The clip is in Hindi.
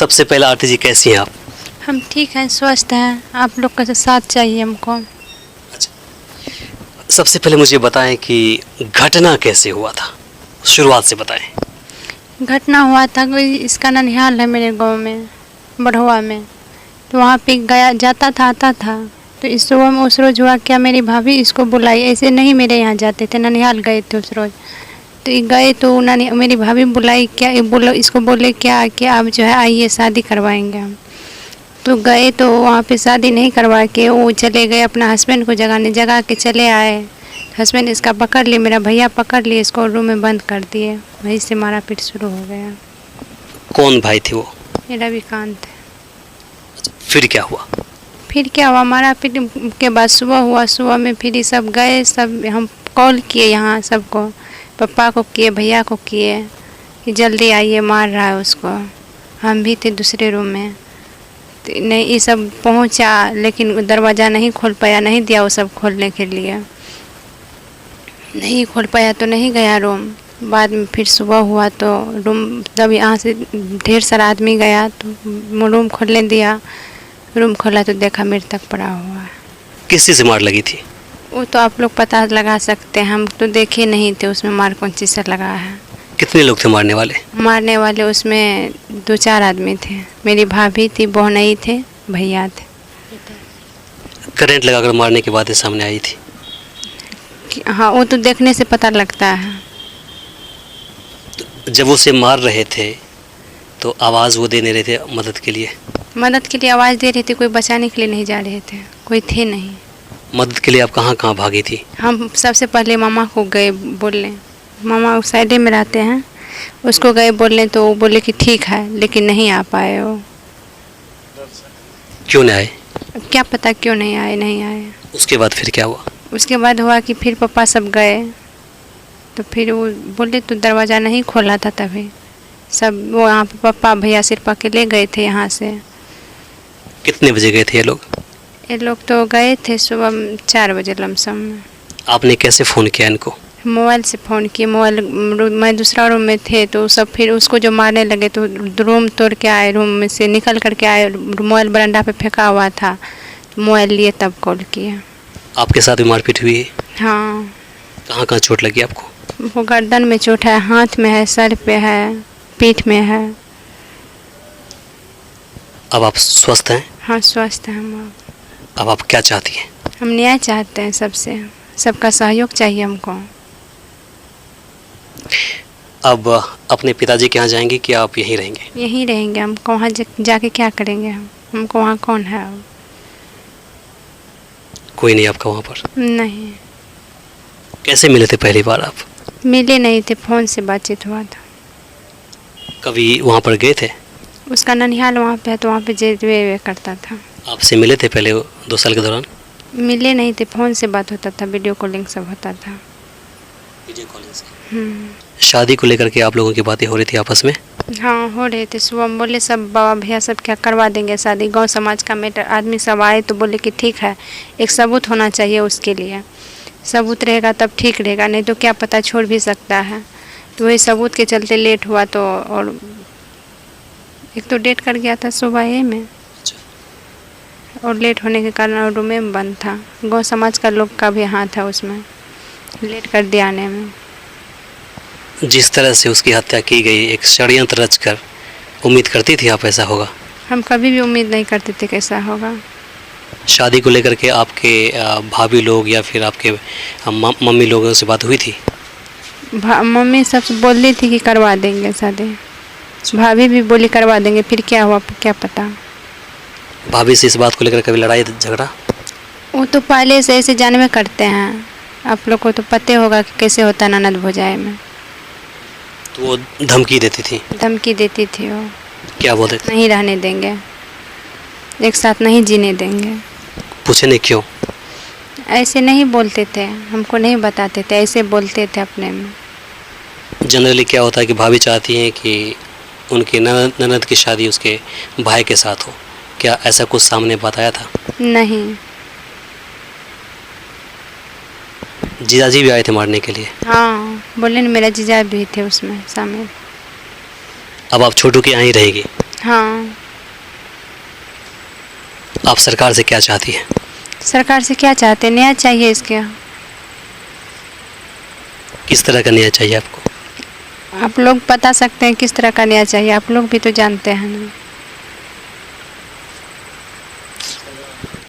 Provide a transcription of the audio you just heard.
सबसे पहले आरती जी कैसी हैं आप? हम ठीक हैं, स्वस्थ हैं। आप लोग का साथ चाहिए हमको। सबसे पहले मुझे बताएं कि घटना कैसे हुआ था, शुरुआत से बताएं। घटना हुआ था कोई, इसका ननिहाल है मेरे गांव में, बढ़वा में। तो वहाँ पे गया जाता था, आता था। तो इस सुबह में उस रोज़ हुआ क्या, मेरी भाभी इसको बुलाई। ऐसे नहीं मेरे यहाँ जाते थे, ननिहाल गए थे उस रोज़। तो ये गए तो उन्होंने मेरी भाभी बुलाई, क्या इसको बोले क्या कि आप जो है आइए शादी करवाएंगे हम। तो गए तो वहाँ पे शादी नहीं करवा के वो चले गए अपना हस्बैंड को जगाने, जगा के चले आए। हस्बैंड इसका पकड़ लिए, मेरा भैया पकड़ लिए, इसको रूम में बंद कर दिए। वहीं से मारा पीट शुरू हो गया। कौन भाई थे वो? ये रविकांत है। फिर क्या हुआ? फिर क्या हुआ, मारा पीट के बाद सुबह हुआ। सुबह में फिर ये सब गए, सब हम कॉल किए यहाँ सबको, पापा को किए, भैया को किए कि जल्दी आइए, मार रहा है उसको। हम भी थे दूसरे रूम में। तो नहीं, ये सब पहुंचा लेकिन दरवाज़ा नहीं खोल पाया, नहीं दिया वो सब खोलने के लिए। नहीं खोल पाया तो नहीं गया रूम। बाद में फिर सुबह हुआ तो रूम, जब यहाँ से ढेर सारा आदमी गया तो रूम खोलने दिया। रूम खोला तो देखा मृतक पड़ा हुआ है। किस चीज़ से मार लगी थी? वो तो आप लोग पता लगा सकते हैं, हम तो देखे नहीं थे उसमें मार कौन चीज़ से लगा है। कितने लोग थे मारने वाले? मारने वाले उसमें 2-4 आदमी थे। मेरी भाभी थी, बहनई थे, भैया थे। करंट लगाकर मारने के बाद ये सामने आई थी? हाँ, वो तो देखने से पता लगता है। जब वो उसे मार रहे थे तो आवाज़ वो देने रहे थे मदद के लिए? मदद के लिए आवाज़ दे रहे थे, कोई बचाने के लिए नहीं जा रहे थे, कोई थे नहीं। मदद के लिए आप कहाँ कहाँ भागी थी? हम सबसे पहले मामा को गए बोलने, मामा उस साइड में रहते हैं, उसको गए बोलने तो वो बोले कि ठीक है, लेकिन नहीं आ पाए वो। क्यों नहीं आए? अब क्या पता क्यों नहीं आए, नहीं आए। उसके बाद फिर क्या हुआ? उसके बाद हुआ कि फिर पापा सब गए तो फिर वो बोले तो दरवाज़ा नहीं खोला था, तभी सब वो यहाँ पे पापा भैया सिरपा के ले गए थे यहाँ से। कितने बजे गए थे ये लोग? ये लोग तो गए थे सुबह 4 बजे लमसम में। आपने कैसे फ़ोन किया इनको? मोबाइल से फ़ोन किए। मोबाइल मैं दूसरा रूम में थे तो सब फिर उसको जो मारने लगे तो रूम तोड़ के आए, रूम में से निकल करके आए। मोबाइल बरामदा पे फेंका हुआ था तो मोबाइल लिए तब कॉल किया। आपके साथ भी मारपीट हुई है? हाँ, कहाँ कहाँ चोट लगी आपको? वो गर्दन में चोट है, हाथ में है, सर पे है, पीठ में है। अब आप स्वस्थ हैं? हाँ, स्वस्थ है हम। अब आप क्या चाहती हैं? हम न्याय चाहते हैं सबसे, सबका सहयोग चाहिए हमको। अब अपने पिताजी के यहाँ जाएंगे कि आप यहीं रहेंगे? यहीं रहेंगे। हम वहाँ जाके क्या करेंगे हमको वहाँ कौन है अब? कोई नहीं आपका वहाँ पर? नहीं, कैसे मिले थे पहली बार आप? मिले नहीं थे, फ़ोन से बातचीत हुआ था। कभी वहाँ पर गए थे? उसका ननिहाल वहाँ पे है तो वहाँ पे जे करता था। आपसे मिले थे पहले 2 साल के दौरान? मिले नहीं थे, फ़ोन से बात होता था, वीडियो कॉलिंग सब होता था। वीडियो कॉलिंग से? शादी को लेकर के आप लोगों की बातें हो रही थी आपस में? हाँ, हो रहे थे। सुबह हम बोले सब बाबा भैया सब क्या करवा देंगे शादी, गांव समाज का मैटर। आदमी सब आए तो बोले कि ठीक है, एक सबूत होना चाहिए उसके लिए। सबूत रहेगा तब ठीक रहेगा, नहीं तो क्या पता छोड़ भी सकता है। तो वही सबूत के चलते लेट हुआ। तो और एक तो डेट कर गया था सुबह ये में, और लेट होने के कारण रूम में बंद था। गांव समाज का लोग का भी हाथ है उसमें, लेट कर दिया आने में। जिस तरह से उसकी हत्या की गई, एक षड्यंत्र रचकर, उम्मीद करती थी आप ऐसा होगा? हम कभी भी उम्मीद नहीं करते थे कैसा होगा। शादी को लेकर के आपके भाभी लोग या फिर आपके मम्मी लोगों से बात हुई थी? मम्मी सबसे बोल रही थी कि करवा देंगे शादी, भाभी भी बोली करवा देंगे। फिर क्या हुआ क्या पता। भाभी से इस बात को लेकर कभी लड़ाई झगड़ा? वो तो पहले से ऐसे जानवे करते हैं, आप लोग को तो पता होगा कि कैसे होता है ननद भौजाई में। तो वो धमकी देती थी? धमकी देती थी वो। क्या बोलते थे? नहीं रहने देंगे, एक साथ नहीं जीने देंगे। पूछे नहीं क्यों? ऐसे नहीं बोलते थे, हमको नहीं बताते थे, ऐसे बोलते थे अपने में। जनरली क्या होता है कि भाभी चाहती हैं कि उनकी ननद की शादी उसके भाई के साथ हो, क्या ऐसा कुछ सामने बताया था? नहीं। जीजाजी भी आए थे मारने के लिए? हाँ, बोले ना, मेरा जीजा भी थे उसमें शामिल। अब आप छोटू के यहाँ ही रहेगी? हाँ। आप सरकार से क्या चाहती हैं? सरकार से क्या चाहते हैं? न्याय चाहिए इसके। किस तरह का न्याय चाहिए आपको? आप लोग बता सकते हैं किस तरह का न्याय चाहिए, आप लोग भी तो जानते हैं ना।